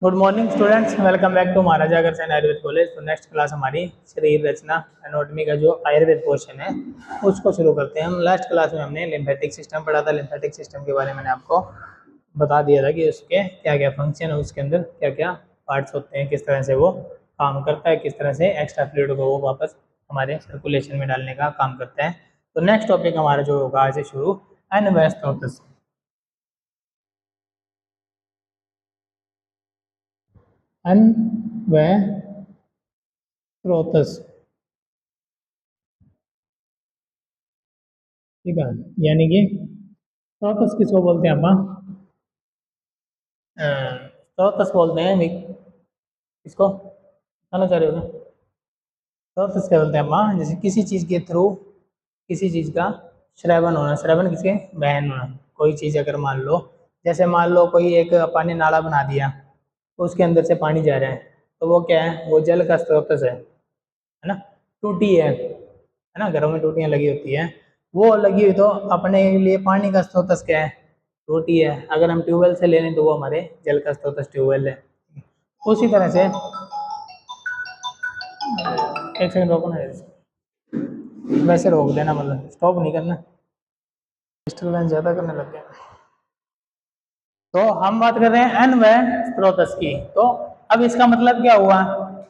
Good morning students, welcome back to Maharaja Agrasen Ayurved college. तो next class हमारी शरीर रचना एनाटॉमी का जो आयुर्वेद पोर्शन है उसको शुरू करते हैं। हम लास्ट क्लास में हमने लिम्फेटिक सिस्टम पढ़ा था। लिम्फेटिक सिस्टम के बारे में मैंने आपको बता दिया था कि उसके क्या क्या फंक्शन है, उसके अंदर क्या क्या पार्ट्स होते हैं, किस तरह से वो काम करता है, किस तरह से एक्स्ट्रा फ्लूइड को वो वापस हमारे सर्कुलेशन में डालने का काम करता है। तो नेक्स्ट टॉपिक हमारा जो होगा आज से शुरू, एनवेस्टोसिस। एनवेस्टोसिस, ठीक है। यानी कि स्टोकस किसको बोलते हैं अपन? स्टोकस बोलते हैं किसको, समझ आ रहे हो? स्टोकस क्या बोलते हैं अपन? जैसे किसी चीज के थ्रू किसी चीज का श्रवण होना। श्रवण किसके? बहन होना। कोई चीज अगर मान लो, जैसे मान लो कोई एक अपन ने नाला बना दिया, उसके अंदर से पानी जा रहा है, तो वो क्या है? वो जल का स्रोतस है ना। टूटी है ना, घरों में टूटियां लगी होती है, वो लगी हुई तो अपने लिए पानी का स्रोत क्या है? टूटी है। अगर हम ट्यूबवेल से ले लें तो वो हमारे जल का स्रोत ट्यूबवेल है। उसी तरह से एक सेकंड रोको ना, वैसे रोक देना, मतलब स्टॉप नहीं करना, डिस्टर्बेंस ज्यादा करने लग गया। तो हम बात कर रहे हैं अन व स्रोतस की। तो अब इसका मतलब क्या हुआ?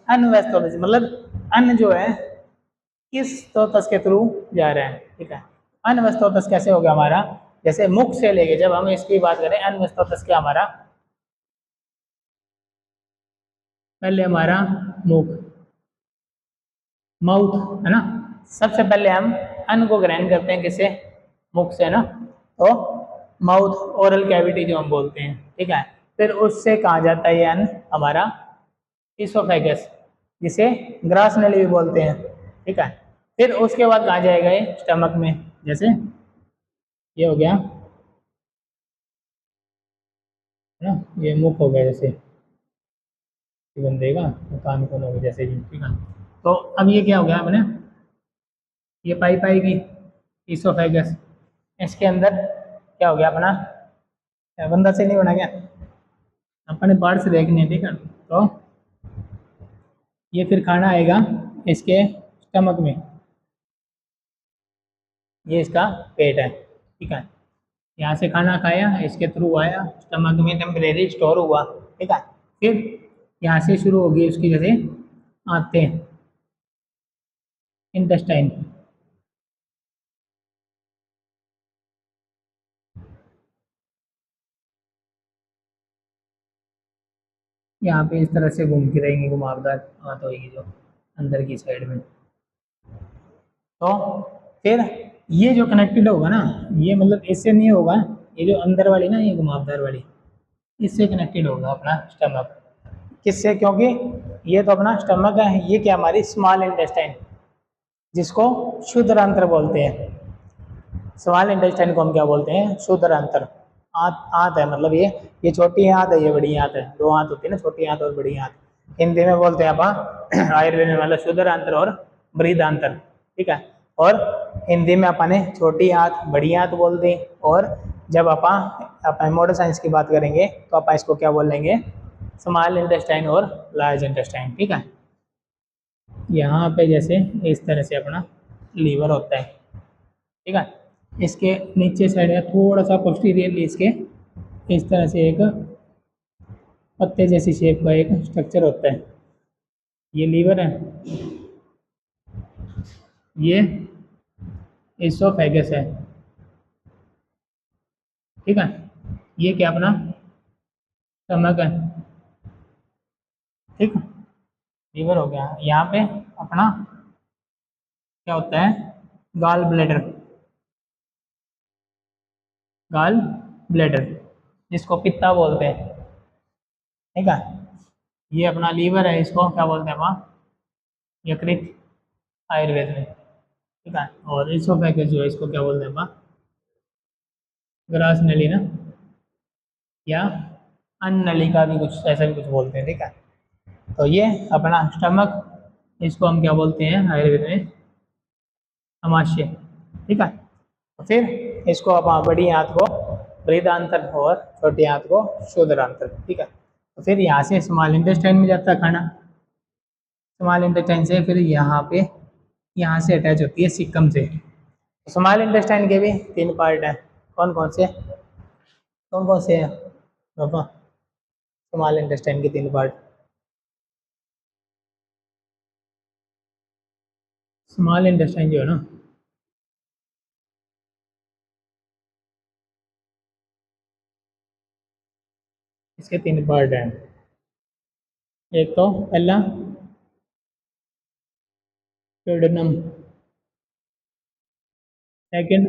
अन व स्रोतस मतलब अन्न जो है किस स्रोतस के थ्रू जा रहा है, ठीक है। अन्न स्रोतस कैसे हो गया हमारा? जैसे मुख से लेके, जब हम इसकी बात करें अन्न स्रोतस क्या हमारा, पहले हमारा मुख, माउथ, है ना। सबसे पहले हम अन्न को ग्रहण करते हैं किससे? मुख से ना। तो माउथ, ओरल कैविटी जो हम बोलते हैं, ठीक है। फिर उससे कहा जाता है ये अन्न हमारा इसोफेगस, जिसे ग्रास नली भी बोलते हैं, ठीक है। फिर उसके बाद कहा जाएगा ये स्टमक में। जैसे ये हो गया, है ना, ये मुख हो गया, जैसे बंदे का कान कौन हो गया जैसे भी, ठीक है। तो अब ये क्या हो गया अपने, ये पाई पाई की इसोफेगस, इसके अंदर क्या हो गया अपना, बंदा से नहीं बना गया, अपने बाढ़ से देखने, ठीक है। तो ये फिर खाना आएगा इसके स्टमक में, ये इसका पेट है, ठीक है। यहाँ से खाना खाया, इसके थ्रू आया स्टमक में, टेम्परेरी स्टोर हुआ, ठीक है। फिर यहाँ से शुरू होगी उसकी जैसे आते इंटेस्टाइन, यहाँ पे इस तरह से घूमती रहेंगी, घुमावदार आंत होगी जो अंदर की साइड में। तो फिर ये जो कनेक्टेड होगा ना, ये मतलब इससे नहीं होगा, ये जो अंदर वाली ना, ये घुमावदार वाली, इससे कनेक्टेड होगा अपना स्टमक। किससे? क्योंकि ये तो अपना स्टमक है, ये क्या हमारी स्मॉल इंटेस्टाइन, जिसको शुद्धांत्र बोलते हैं। स्मॉल इंटेस्टाइन को हम क्या बोलते हैं? शुद्धांत्र। आंत, आंत है, मतलब ये छोटी आंत है, ये बड़ी आंत है, दो आंत होती है ना, छोटी आंत और बड़ी आंत। हिंदी में बोलते हैं अपन आयुर्वेद में, मतलब शुद्धांत्र और बृहदांत्र, ठीक है। और हिंदी में अपन ने छोटी आंत बड़ी आंत बोल दी, और जब अपन मॉडर्न साइंस की बात करेंगे तो अपन इसको क्या बोल लेंगे? स्मॉल इंटेस्टाइन और लार्ज इंटेस्टाइन, ठीक है। यहाँ पे जैसे इस तरह से अपना लीवर होता है, ठीक है। इसके नीचे साइड है थोड़ा सा पोस्टीरियरली, इसके इस तरह से एक पत्ते जैसी शेप का एक स्ट्रक्चर होता है, ये लीवर है। ये इसोफेगस है, ठीक है। ये क्या अपना स्टमक है, ठीक है। लीवर हो गया। यहाँ पे अपना क्या होता है? गाल ब्लैडर, गाल ब्लैडर, जिसको पित्ता बोलते हैं, ठीक है। ये अपना लीवर है, इसको क्या बोलते हैं अपना? यकृत, आयुर्वेद में, ठीक है। और इसोफेगस जो है, इसको क्या बोलते हैं अपना? ग्रास नली ना, या अन्न नली का भी कुछ ऐसा भी कुछ बोलते हैं, ठीक है। तो ये अपना स्टमक, इसको हम क्या बोलते हैं आयुर्वेद में? अमाशय, ठीक है। तो फिर इसको अपन बड़ी आंत को बृहदांत्र और छोटी आंत को शुद्धांत्र, ठीक है। तो फिर यहाँ से स्मॉल इंटेस्टाइन में जाता है खाना, स्मॉल इंटेस्टाइन से फिर यहाँ पे यहाँ से अटैच होती है सिक्कम से। स्मॉल इंटेस्टाइन के भी 3 पार्ट हैं, कौन कौन से हैं पापा? स्मॉल इंटेस्टाइन के 3 पार्ट, स्मॉल इंटेस्टाइन जो है ना, इसके 3 पार्ट हैं। एक तो पहला duodenum, second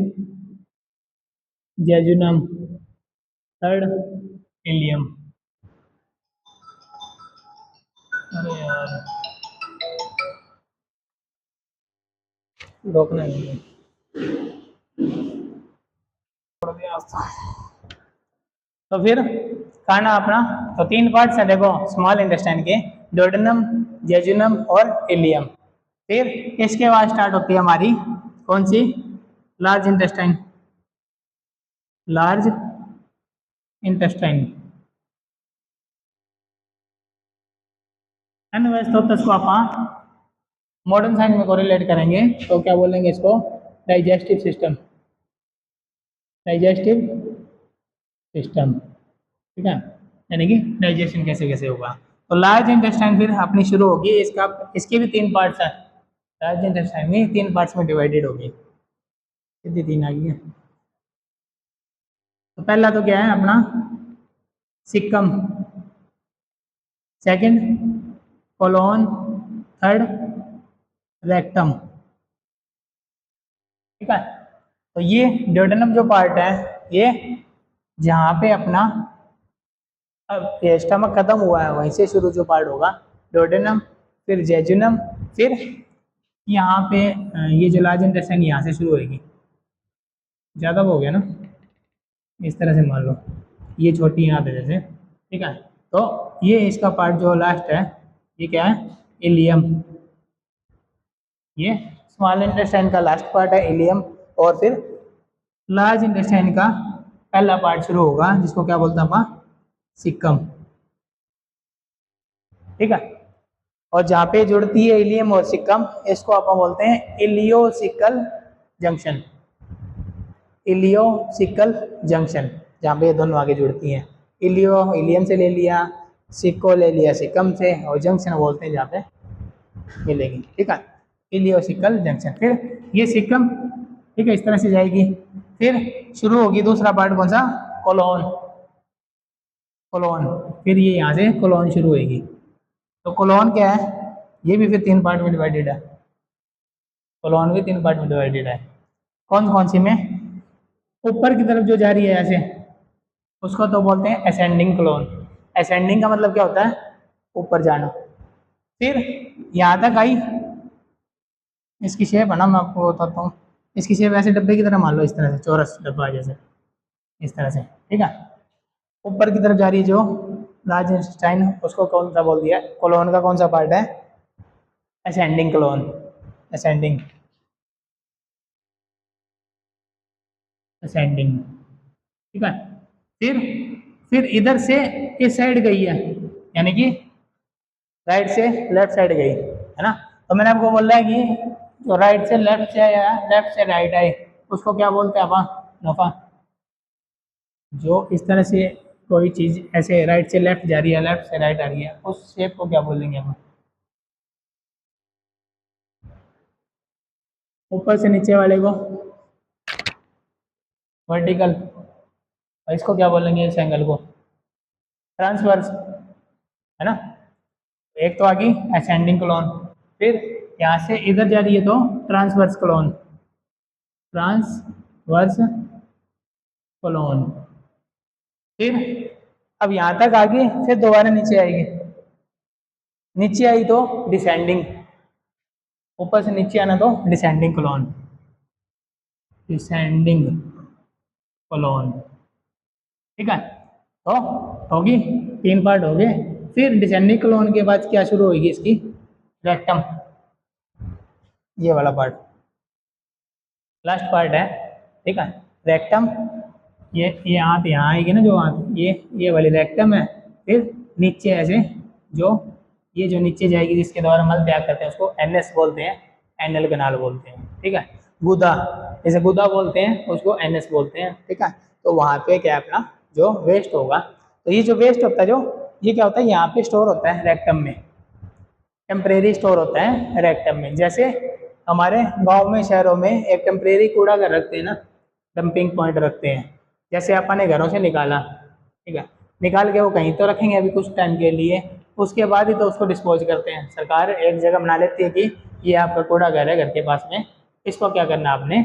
jejunum, third ileum. अरे यार रोकना नहीं है, छोड़ दिया रास्ता। तो फिर खाना अपना तो 3 पार्ट्स है देखो स्मॉल इंटेस्टाइन के, डोडेनम, जेजुनम और इलियम। फिर इसके बाद स्टार्ट होती है हमारी कौन सी? लार्ज इंटेस्टाइन, लार्ज इंटेस्टाइन है ना। वैसे तो इसको आप मॉडर्न साइंस में कोरिलेट करेंगे तो क्या बोलेंगे इसको? डाइजेस्टिव सिस्टम, डाइजेस्टिव सिस्टम, ठीक है, यानी कि डाइजेशन कैसे कैसे होगा। तो लार्ज इंटेस्टाइन फिर अपनी शुरू होगी, इसका इसके भी 3 पार्ट्स हैं, लार्ज इंटेस्टाइन में 3 पार्ट्स में डिवाइडेड होगी, कितनी 3 आ गई है। तो पहला तो क्या है अपना caecum, second colon, third rectum, ठीक है। तो ये ड्यूडेनम जो पार्ट है ये जहाँ पे अपना अब ये स्टमक खत्म हुआ है वहीं से शुरू जो पार्ट होगा ड्यूडेनम, फिर जेजुनम, फिर यहाँ पे ये जो लार्ज इंटेस्टाइन यहाँ से शुरू होगी। ज़्यादा हो गया ना, इस तरह से मान लो ये छोटी यहाँ पे जैसे, ठीक है। तो ये इसका पार्ट जो लास्ट है ये क्या है? इलियम। ये स्मॉल इंटेस्टाइन का लास्ट पार्ट है इलियम, और फिर लार्ज इंटेस्टाइन का पहला पार्ट शुरू होगा जिसको क्या बोलते हैं अपन? सिक्कम, ठीक है। और जहाँ पे जुड़ती है इलियम और सिक्कम इसको अपन बोलते हैं इलियोसिकल जंक्शन, इलियोसिकल जंक्शन, जहाँ पे ये दोनों आगे जुड़ती हैं। इलियो इलियम से ले लिया, सिक्को ले लिया सिक्कम से, और जंक्शन बोलते हैं जहाँ पे मिलेगी, ठीक है, इलियोसिकल जंक्शन। फिर ये सिक्कम, ठीक है, इस तरह से जाएगी। फिर शुरू होगी दूसरा पार्ट कौन सा? कोलोन, कोलोन, फिर ये यहाँ से कोलोन शुरू होगी। तो कोलोन क्या है? ये भी फिर 3 पार्ट में डिवाइडेड है, कोलोन भी 3 पार्ट में डिवाइडेड है। कौन कौन सी में? ऊपर की तरफ जो जा रही है ऐसे उसको तो बोलते हैं असेंडिंग कोलोन। असेंडिंग का मतलब क्या होता है? ऊपर जाना। फिर यहाँ तक आई, इसकी शेप है ना, मैं आपको बताता हूँ, इसकी शेप ऐसे डब्बे की तरह मान लो, इस तरह से चौरस डब्बा जैसे, इस तरह से, ठीक है। ऊपर की तरफ जा रही है जो लार्ज इंटेस्टाइन उसको कौन सा बोल दिया? कोलोन का कौन सा पार्ट है? असेंडिंग कोलोन, असेंडिंग, असेंडिंग, ठीक है। फिर इधर से इस साइड गई है, यानी कि राइट से लेफ्ट साइड गई है ना। तो मैंने आपको बोला है कि जो राइट से लेफ्ट से आया, लेफ्ट से राइट आए, उसको क्या बोलते हैं अपन? नफा। जो इस तरह से कोई चीज़ ऐसे राइट से लेफ्ट जा रही है, लेफ्ट से राइट आ रही है, उस शेप को क्या बोलेंगे अपन? ऊपर से नीचे वाले को वर्टिकल, और इसको क्या बोलेंगे? इस एंगल को ट्रांसवर्स, है ना। एक तो आ गई असेंडिंग कोलोन, फिर यहाँ से इधर जा रही है तो ट्रांसवर्स कोलोन, ट्रांसवर्स कोलोन। फिर अब यहाँ तक आ गई, फिर दोबारा नीचे आएगी, नीचे आई तो डिसेंडिंग, ऊपर से नीचे आना तो डिसेंडिंग कोलोन, डिसेंडिंग कोलोन, ठीक है। तो होगी 3 पार्ट हो गए। फिर डिसेंडिंग कोलोन के बाद क्या शुरू होगी? इसकी रेक्टम, ये वाला पार्ट लास्ट पार्ट है, ठीक है, रेक्टम। ये आंत यहाँ आएगी ना, जो आंत ये वाली रेक्टम है। फिर नीचे ऐसे जो ये जो नीचे जाएगी जिसके द्वारा मल त्याग करते हैं उसको एनएस बोलते हैं, एनल कनाल बोलते हैं, ठीक है। गुदा, जैसे गुदा बोलते हैं उसको एनएस बोलते हैं, ठीक है। तो वहाँ पे क्या है अपना जो वेस्ट होगा, तो ये जो वेस्ट होता है जो ये क्या होता है यहाँ पे स्टोर होता है रेक्टम में, टेम्परेरी स्टोर होता है रेक्टम में। जैसे हमारे गांव में शहरों में एक टेम्परेरी कूड़ा घर रखते हैं ना, डंपिंग पॉइंट रखते हैं। जैसे अपन ने घरों से निकाला, ठीक है, निकाल के वो कहीं तो रखेंगे अभी कुछ टाइम के लिए, उसके बाद ही तो उसको डिस्पोज करते हैं। सरकार एक जगह बना लेती है कि ये आपका कूड़ा घर है घर के पास में, इसको क्या करना आपने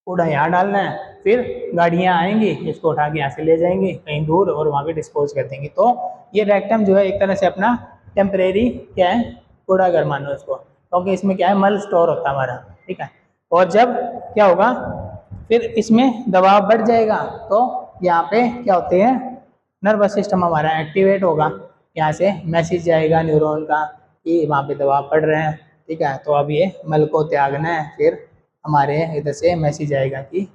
कूड़ा यहाँ डालना है, फिर गाड़ियाँ आएंगी इसको उठा के यहाँ से ले जाएंगी कहीं दूर और वहाँ पे डिस्पोज कर देंगी। तो ये रेक्टम जो है एक तरह से अपना टेम्परेरी क्या है कूड़ा घर मानो इसको, क्योंकि इसमें क्या है मल स्टोर होता है हमारा, ठीक है। और जब क्या होगा फिर इसमें दबाव बढ़ जाएगा तो यहाँ पे क्या होते हैं नर्वस सिस्टम हमारा एक्टिवेट होगा, यहाँ से मैसेज जाएगा न्यूरॉन का कि वहाँ पे दबाव पड़ रहे हैं, ठीक है। तो अब ये मल को त्यागना है, फिर हमारे इधर से मैसेज आएगा कि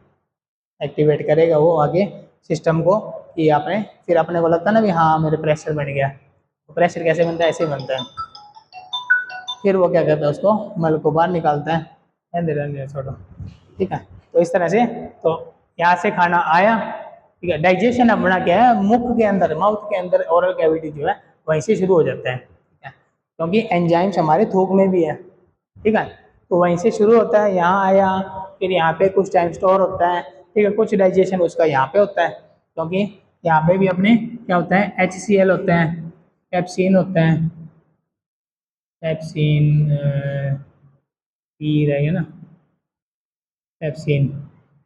एक्टिवेट करेगा वो आगे सिस्टम को कि आपने, फिर अपने को लगता है ना भी हाँ मेरे प्रेशर बन गया, तो प्रेशर कैसे बनता है, ऐसे ही बनता है। फिर वो क्या करता है उसको मल को बाहर निकालता है, रहने छोड़ो, ठीक है। तो इस तरह से तो यहाँ से खाना आया, ठीक है। डाइजेशन अपना क्या है मुख के अंदर, माउथ के अंदर ओरल कैविटी जो है वहीं से शुरू हो जाता है, ठीक है, क्योंकि एंजाइम्स हमारे थूक में भी है, ठीक है। तो वहीं से शुरू होता है, यहाँ आया फिर यहाँ पे कुछ टाइम स्टोर होता है, ठीक है। कुछ डाइजेशन उसका यहाँ पे होता है, क्योंकि यहाँ पे भी अपने क्या होता है HCl होता है, पेप्सिन होता है, पेप्सिन पी रहेगा ना, पेप्सिन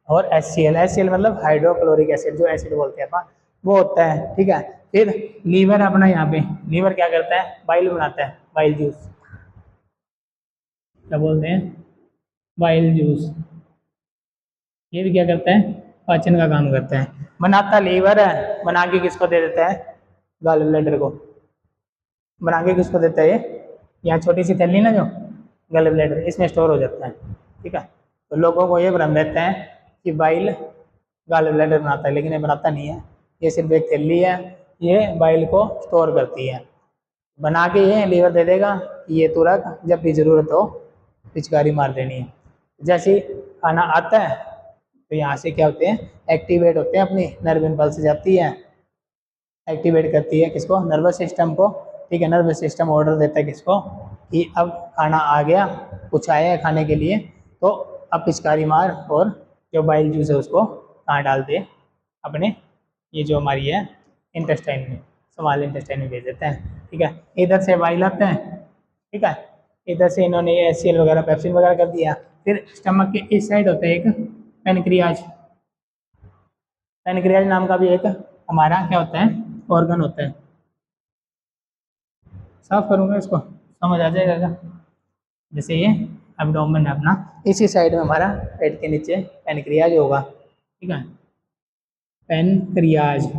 और HCl मतलब हाइड्रोक्लोरिक एसिड, जो एसिड बोलते हैं अपन वो होता है, ठीक है। फिर लीवर अपना यहाँ पे, लीवर क्या करता है बाइल बनाता है, बाइल जूस क्या बोलते हैं, बाइल जूस। ये भी क्या करता है पाचन का काम करता है, बनाता लीवर है, बना के किसको दे देता है गॉल ब्लैडर को, बना के किसको देता है ये, यहाँ छोटी सी थैली ना जो गॉल ब्लैडर इसमें स्टोर हो जाता है, ठीक है। तो लोगों को ये भ्रम रहता है कि बाइल गॉल ब्लैडर बनाता है, लेकिन ये बनाता नहीं है, ये सिर्फ एक थैली है, ये बाइल को स्टोर करती है, बना के ये लीवर दे देगा कि ये तू रख जब भी ज़रूरत हो पिचकारी मार देनी है। जैसे ही खाना आता है तो यहाँ से क्या होते हैं एक्टिवेट होते हैं, अपनी नर्व इम्पल्स जाती है, एक्टिवेट करती है किसको नर्वस सिस्टम को, ठीक है। नर्वस सिस्टम ऑर्डर देता है किसको कि अब खाना आ गया, कुछ आया है खाने के लिए, तो अब पिचकारी मार और जो बाइल जूस है उसको कहाँ डाल दे अपने ये जो हमारी है इंटेस्टाइन में, स्मॉल इंटेस्टाइन में भेज देते हैं, ठीक है। इधर से बाइल आता है, ठीक है, इधर से इन्होंने ये HCl वगैरह पेप्सिन वगैरह कर दिया। फिर स्टमक के इस साइड होता है एक पेनक्रियाज, पेनक्रियाज नाम का भी एक हमारा क्या होता है ऑर्गन होता है। साफ करूँगा इसको समझ आ जाएगा क्या, जैसे ये एब्डोमेन है अपना, इसी साइड में हमारा पेट के नीचे पेनक्रियाज होगा, ठीक है। पेनक्रियाज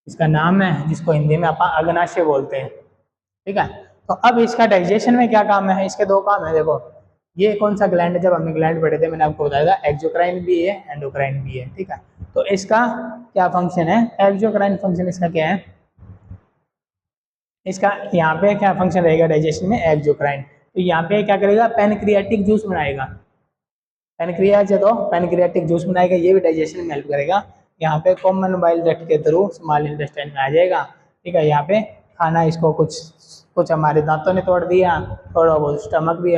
इसका नाम है, जिसको हिंदी में अपन अग्नाशय बोलते हैं, ठीक है। तो अब इसका डाइजेशन में क्या काम है, इसके दो काम है। देखो ये कौन सा ग्लैंड, जब हमने ग्लैंड पढ़े थे मैंने आपको बताया था एक्सोक्राइन भी है एंडोक्राइन भी है, ठीक है। तो इसका क्या फंक्शन है, एक्सोक्राइन फंक्शन इसका क्या है, इसका यहाँ पे क्या फंक्शन रहेगा डाइजेशन में एक्सोक्राइन, तो यहाँ पे क्या करेगा पैनक्रियाटिक जूस बनाएगा, पैनक्रियाज है तो पैनक्रियाटिक जूस बनाएगा, ये भी डाइजेशन में हेल्प करेगा। यहाँ पे कॉमन बाइल डक्ट के थ्रू स्मॉल इंटेस्टाइन में आ जाएगा, ठीक है। यहाँ पे खाना इसको कुछ कुछ हमारे दांतों ने तोड़ दिया, थोड़ा बहुत स्टमक भी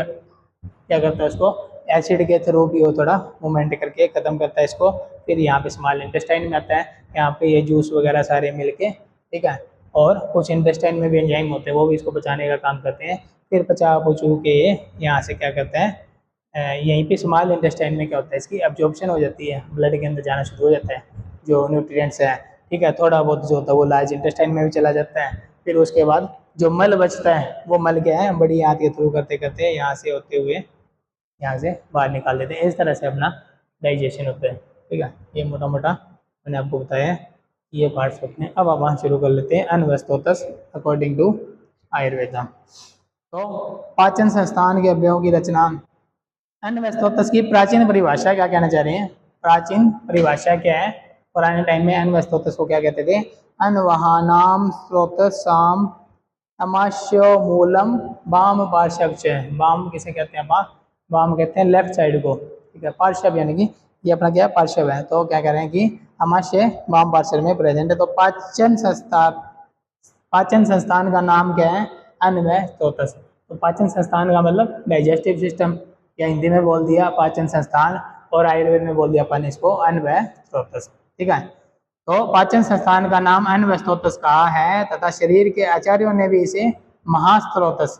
क्या करता है उसको एसिड के थ्रू भी वो थोड़ा मूवमेंट करके ख़त्म करता है इसको, फिर यहाँ पे स्मॉल इंटेस्टाइन में आता है, यहाँ पे ये जूस वगैरह सारे मिलके, ठीक है। और कुछ इंटेस्टाइन में भी एंजाइम होते हैं वो भी इसको पचाने का काम करते हैं, फिर पचा पचू के ये यहाँ से क्या करता है यहीं पे स्मॉल इंटेस्टाइन में क्या होता है इसकी एब्जॉर्प्शन हो जाती है, ब्लड के अंदर जाना शुरू हो जाता है जो न्यूट्रिएंट्स है, ठीक है। थोड़ा बहुत जो होता है वो लार्ज इंटेस्टाइन में भी चला जाता है, फिर उसके बाद जो मल बचता है वो मल क्या है बड़ी आंत के थ्रू करते करते यहाँ से होते हुए यहाँ से बाहर निकाल देते हैं। इस तरह से अपना डाइजेशन होता है, ठीक है। ये मोटा मोटा मैंने आपको बताया है ये पार्ट्स होते हैं। अब वहाँ शुरू कर लेते हैं अनवस्तोतस अकॉर्डिंग टू आयुर्वेदा। तो पाचन संस्थान के अवयवों की रचना, अनवस्तोतस की प्राचीन परिभाषा क्या कहना चाह रहे हैं, प्राचीन परिभाषा क्या है, पुराने टाइम में अन्वस्तोतस को क्या कहते थे? अनवहानाम स्रोतसाम अमाश्य मूलम वाम पार्श्व च। वाम किसे कहते हैं? वाम कहते हैं लेफ्ट साइड को, ठीक है। पार्श्व यानी कि ये अपना क्या है? पार्श्व है। तो क्या कह रहे हैं कि अमाशय वाम पार्श्व में प्रेजेंट है। तो पाचन संस्थान का नाम क्या है? अन्वय स्रोतस। तो पाचन संस्थान का मतलब डाइजेस्टिव सिस्टम, या हिंदी में बोल दिया पाचन संस्थान, और आयुर्वेद में बोल दिया अपन इसको अन्वय स्रोतस, ठीक है। तो पाचन संस्थान का नाम अन्वय स्रोतस कहा है, तथा शरीर के आचार्यों ने भी इसे महास्त्रोतस,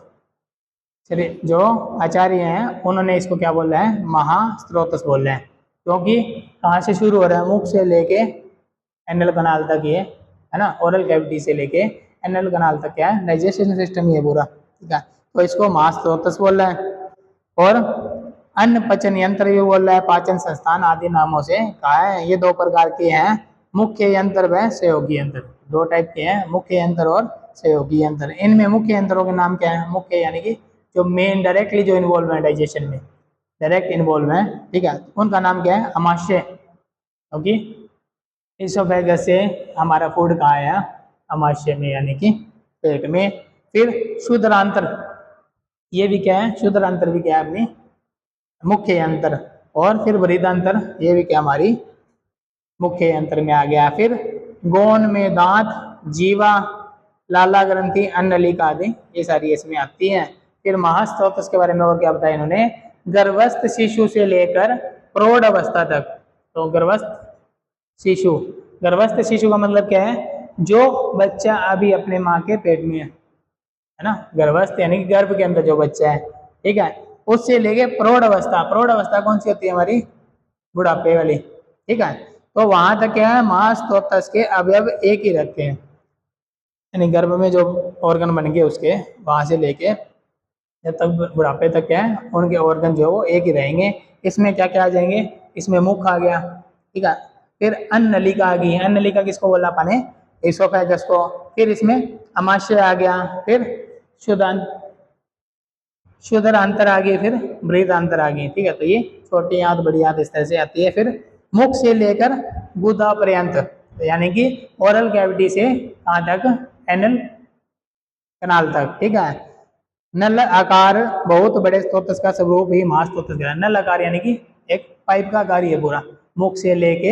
जो आचार्य हैं उन्होंने इसको क्या बोला है? महास्त्रोतस बोल रहे हैं। क्योंकि कहाँ से शुरू हो रहा है? मुख से लेके एनल कनाल तक, ये है ना, ओरल कैविटी से लेके एनल कनाल तक क्या है? डाइजेशन सिस्टम ये पूरा, ठीक है। तो इसको महास्त्रोतस बोल रहा है। और अन्न पचन यंत्र भी बोल रहा है, पाचन संस्थान आदि नामों से कहा है। ये दो प्रकार के हैं, मुख्य यंत्र व सहयोगी यंत्र। दो टाइप के हैं, मुख्य यंत्र और सहयोगी यंत्र। इनमें मुख्य यंत्रों के नाम क्या है? मुख्य यानी कि जो मेन डायरेक्टली जो इन्वॉल्व है डाइजेशन में, डायरेक्ट इन्वॉल्व है, ठीक है, उनका नाम क्या है? अमाशय। क्योंकि इसोफेगस से हमारा फूड कहाँ आया? अमाशय में, यानी कि पेट में। फिर शुद्रांत्र, ये भी क्या है? शुद्रांत्र भी क्या है? अपनी मुख्य यंत्र। और फिर बृहदांत्र, ये भी क्या हमारी मुख्य यंत्र में आ गया। फिर गौन में दांत, जीवा, लाला ग्रंथि, अन्नलिका आदि ये सारी इसमें आती हैं। फिर महास्त्रोतस के बारे में और क्या बताया इन्होंने? गर्भस्थ शिशु से लेकर प्रौढ़ अवस्था तक। तो गर्भस्थ शिशु का मतलब क्या है? जो बच्चा अभी अपने माँ के पेट में है ना, गर्भस्थ यानी कि गर्भ के अंदर जो बच्चा है, ठीक है, उससे लेके प्रौढ़ अवस्था। प्रौढ़ अवस्था कौन सी होती है? हमारी बुढ़ापे वाली, ठीक है। तो वहां तक क्या है? महास्त्रोतस के अवयव एक ही रहते हैं, यानी गर्भ में जो ऑर्गन बन गए उसके, वहां से लेके जब तक बुढ़ापे तक क्या है, उनके ऑर्गन जो है वो एक ही रहेंगे। इसमें क्या क्या आ जाएंगे? इसमें मुख आ गया, ठीक है। फिर अन्नलिका आ गई। अन्नलिका किसको बोला अपन ने? इसोफेगस को। फिर इसमें अमाशय आ गया। फिर शुद्रांतर आ गई। फिर बृहदांतर आ गई, ठीक है। तो ये छोटी आंत बड़ी आंत इस तरह से आती है। फिर मुख से लेकर गुदा पर्यंत, यानी कि ओरल कैविटी से कहाँ तक? एनल कनाल तक, ठीक है। नल आकार बहुत बड़े स्रोतस का स्वरूप ही महास्त्रोतस है। नल आकार यानी कि एक पाइप का आकार ही है पूरा, मुख से लेके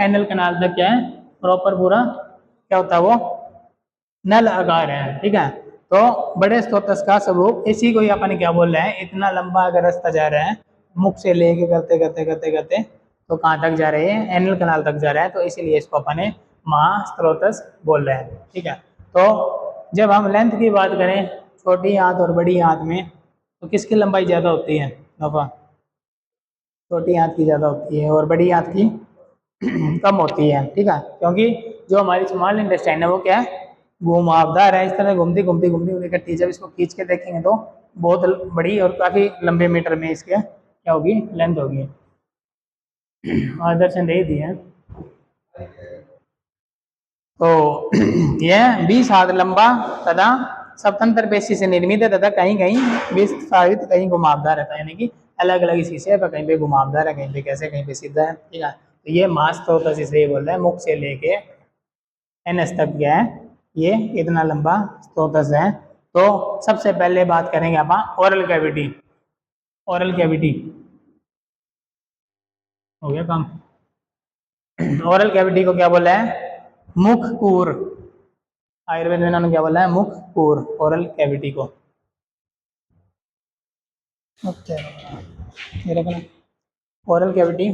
एनल कनाल तक क्या है? प्रॉपर पूरा क्या होता है? वो नल आकार है, ठीक है। तो बड़े स्रोतस का स्वरूप, इसी को ही अपन क्या बोल रहे हैं? इतना लंबा अगर रास्ता जा रहा है, मुख से लेके करते करते करते करते तो कहाँ तक जा रहे हैं? एनल कनाल तक जा रहा है। तो इसीलिए इसको अपन महास्त्रोतस बोल रहे हैं, ठीक है। तो जब हम लेंथ की बात करें छोटी आंत और बड़ी आंत में, तो किसकी लंबाई ज़्यादा होती है? नफा छोटी आंत की ज़्यादा होती है और बड़ी आंत की कम होती है, ठीक है। क्योंकि जो हमारी स्मॉल इंटेस्टाइन है वो क्या है? घुमावदार है, इस तरह घूमती घूमती घूमती घूमती करती है। जब इसको खींच के देखेंगे तो बहुत बड़ी और काफ़ी लंबे मीटर में इसके क्या होगी? लेंथ होगी। और दर्शन दे दिए। तो यह 20 हाथ लंबा तथा स्वतंत्र पेशी से निर्मित है, तथा कहीं कहीं विस्थापित, कहीं घुमावदार रहता है, यानी कि अलग अलग शीशे पर, कहीं पे घुमावदार है, कहीं पे कैसे, कहीं पे सीधा है, ठीक है। तो ये महास्त्रोतस इसलिए बोल रहे हैं, मुख से लेके एनएस तक गया है, ये इतना लंबा स्रोतस है। तो सबसे पहले बात करेंगे अपन ओरल कैविटी। ओरल कैविटी हो गया काम। ओरल कैविटी को क्या बोला है? मुख कूर। आयुर्वेद में इन्होंने क्या बोला है? मुख कूर, ओरल कैविटी को। ओके, ये रखना ओरल कैविटी।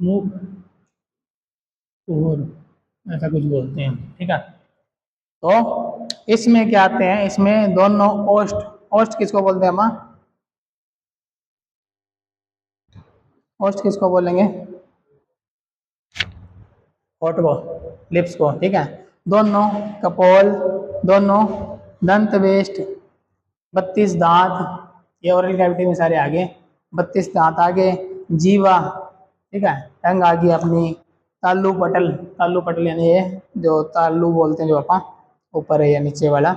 मुख कूर ऐसा कुछ बोलते हैं, ठीक है। तो इसमें क्या आते हैं? इसमें दोनों ओस्ट, ओस्ट किसको बोलते हैं हम? ओस्ट किसको बोलेंगे? होठ को, लिप्स को, ठीक है। दोनों कपोल, दोनों दंत वेष्ट, 32 दांत, ये ओरल कैविटी में सारे आगे 32 दांत आगे, जीवा, ठीक है, टंग आ गई अपनी, तालु पटल, तालु पटल यानी ये जो तालु बोलते हैं जो अपन, ऊपर है या नीचे वाला,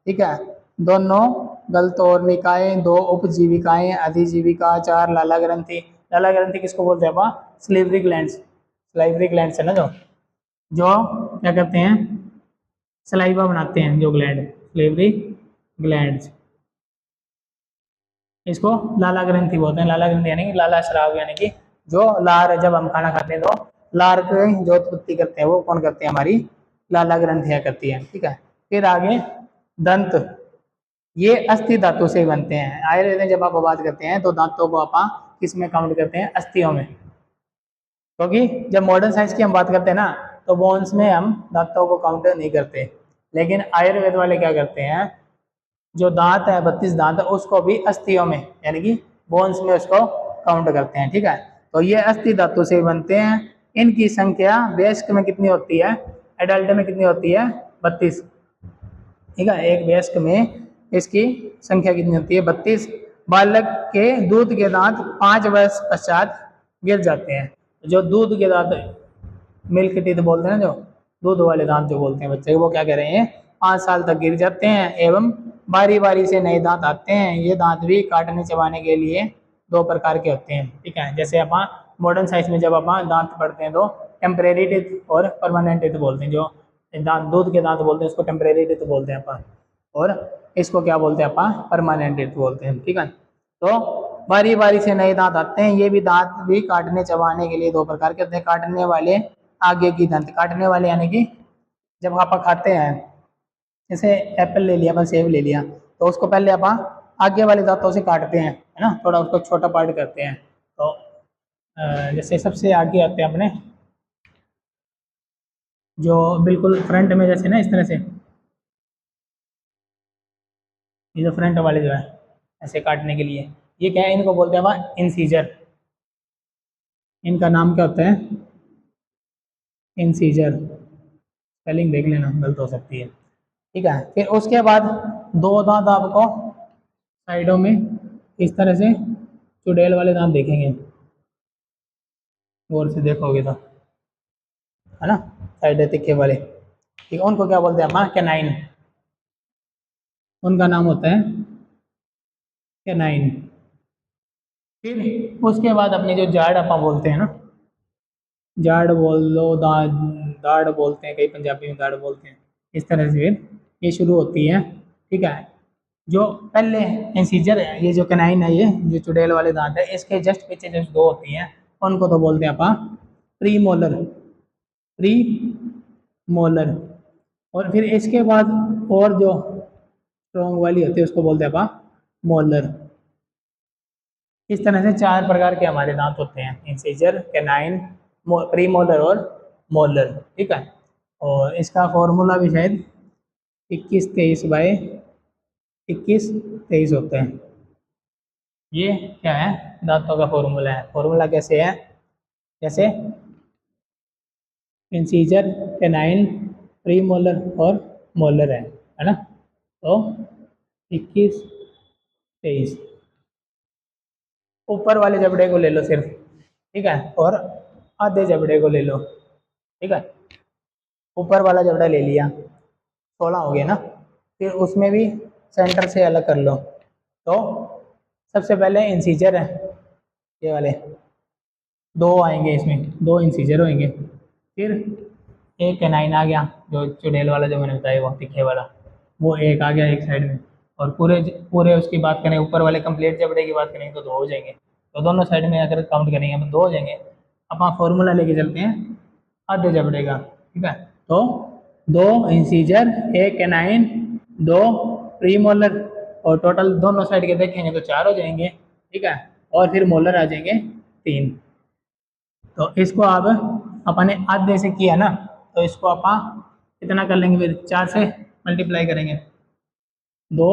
ठीक है। दोनों गलतोर्मिकाएं, 2 उपजीविकाएं, अधिजीविका, 4 लाला ग्रंथि। लाला ग्रंथि किसको बोलते हैं अपन? स्लीवरी ग्लैंड्स। स्लाइवरी ग्लैंड्स है ना, जो क्या करते हैं, सलाइवा बनाते हैं, जो ग्लैंड, स्लीवरी ग्लैंड्स, इसको लाला ग्रंथि बोलते हैं। लाला ग्रंथि यानी कि लाला स्राव, यानी कि जो लार, जब हम खाना खाते हैं तो लार की जो उत्पत्ति करते हैं वो कौन करते हैं? हमारी लाला ग्रंथियां करती है। ठीक है, फिर आगे दंत, ये अस्थि धातु से बनते हैं। आयुर्वेद में जब आप बात करते हैं तो दांतों को आप किस में काउंट करते हैं? अस्थियों में। क्योंकि जब मॉडर्न साइंस की हम बात करते हैं ना, तो बोन्स में हम दांतों को काउंट नहीं करते, लेकिन आयुर्वेद वाले क्या करते हैं, जो दांत है 32 दांत है, उसको भी अस्थियों में यानी कि बोन्स में उसको काउंट करते हैं। ठीक है, तो ये अस्थि धातु से बनते हैं। इनकी संख्या वयस्क में कितनी होती है? एडल्ट में कितनी होती है? 32। ठीक है, एक वयस्क में इसकी संख्या कितनी होती है? 32। बालक के दूध के दांत 5 वर्ष पश्चात गिर जाते हैं। जो दूध के दांत, मिल्क टीथ बोलते हैं, जो दूध वाले दांत जो बोलते हैं बच्चे, वो क्या कह रहे हैं? 5 साल तक गिर जाते हैं एवं बारी बारी से नए दांत आते हैं। ये दांत भी काटने चबाने के लिए 2 प्रकार के होते हैं। ठीक है, जैसे अपन मॉडर्न साइंस में जब अपन दांत पढ़ते हैं तो टेम्परेरी टीथ और परमानेंट टीथ बोलते हैं। जो दांत, दूध के दांत बोलते हैं उसको टेम्परेरी टीथ बोलते हैं अपन, और इसको क्या बोलते हैं अपन? परमानेंट टीथ बोलते हैं। ठीक है, तो बारी बारी से नए दांत आते हैं। ये भी दांत भी काटने चबाने के लिए 2 प्रकार के होते हैं। काटने वाले आगे की दंत, काटने वाले यानी कि जब आप खाते हैं, जैसे एप्पल ले लिया, अपन सेब ले लिया, तो उसको पहले अपन आगे वाले दांतों से काटते हैं, है ना, थोड़ा उसको छोटा पार्ट करते हैं। तो जैसे सबसे आगे आते हैं अपने, जो बिल्कुल फ्रंट में, जैसे ना इस तरह से, ये जो फ्रंट वाले जो है ऐसे काटने के लिए, ये क्या है? इनको बोलते हैं अपन इंसीजर। इनका नाम क्या होता है? इंसीजर। स्पेलिंग देख लेना, गलत हो सकती है। ठीक है, फिर उसके बाद 2 दांत आपको साइडों में इस तरह से चुड़ैल वाले दांत देखेंगे, गौर से देखोगे तो, है ना, साइड तिखे वाले। ठीक है, उनको क्या बोलते हैं हम? कैनाइन। उनका नाम होता है कैनाइन। फिर उसके बाद अपने जो जाड़ अपन बोलते हैं ना, जाड़ बोल लो, दाढ़ बोलते हैं, कई पंजाबी में दाढ़ बोलते हैं, इस तरह से ये शुरू होती है। ठीक है, जो पहले इंसीजर है, ये जो कैनाइन है, ये जो चुड़ैल वाले दांत है, इसके जस्ट पीछे जो 2 होती हैं उनको तो बोलते हैं अपन प्री मोलर। Pre molar. और फिर इसके बाद और जो स्ट्रॉन्ग वाली होती है उसको बोलते हैं अपन मोलर। इस तरह से 4 प्रकार के हमारे दांत होते हैं, इंसीजर, कैनाइन, प्री मोलर और मोलर। ठीक है, और इसका फॉर्मूला भी शायद 21-23/21-23 होते हैं। ये क्या है? दांतों का फॉर्मूला है। फॉर्मूला कैसे है? जैसे इंसीजर, कैनाइन, प्री मोलर और मोलर है ना, तो 21-23। ऊपर वाले जबड़े को ले लो सिर्फ, ठीक है, और आधे जबड़े को ले लो। ठीक है, ऊपर वाला जबड़ा ले लिया, 16 हो गया ना, फिर उसमें भी सेंटर से अलग कर लो। तो सबसे पहले इंसीजर है, ये वाले 2 आएंगे, इसमें 2 इंसीजर होंगे। फिर एक कैनाइन आ गया, जो चुड़ैल वाला जो मैंने बताया, वो तीखे वाला, वो एक आ गया एक साइड में। और पूरे पूरे उसकी बात करें, ऊपर वाले कंप्लीट जबड़े की बात करेंगे तो 2 हो जाएंगे। तो दोनों साइड में अगर काउंट करेंगे तो 2 हो जाएंगे। अब आप फॉर्मूला लेके चलते हैं आधे जबड़े का। ठीक है, तो 2 इंसीजर, एक कैनाइन, 2 प्रीमोलर, और टोटल दोनों साइड के देखेंगे तो 4 हो जाएंगे। ठीक है, और फिर मोलर आ जाएंगे 3। तो इसको अब अपने आधे से किया ना, तो इसको अपन कितना कर लेंगे? फिर 4 से मल्टीप्लाई करेंगे। 2,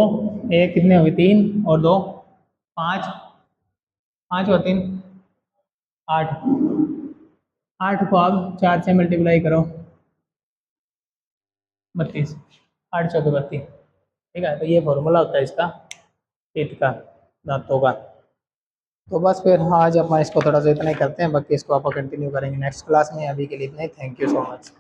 एक कितने हो गए? 3 और 2 5, 5 और 3 8। 8 को अब 4 से मल्टीप्लाई करो, 32। 8 चौके 32। ठीक है, तो ये फॉर्मूला होता है इसका, टीथ का, दांतों का। तो बस फिर आज अपन इसको थोड़ा सा इतना ही करते हैं, बाकी इसको आप कंटिन्यू करेंगे नेक्स्ट क्लास में। अभी के लिए इतना ही, थैंक यू सो मच।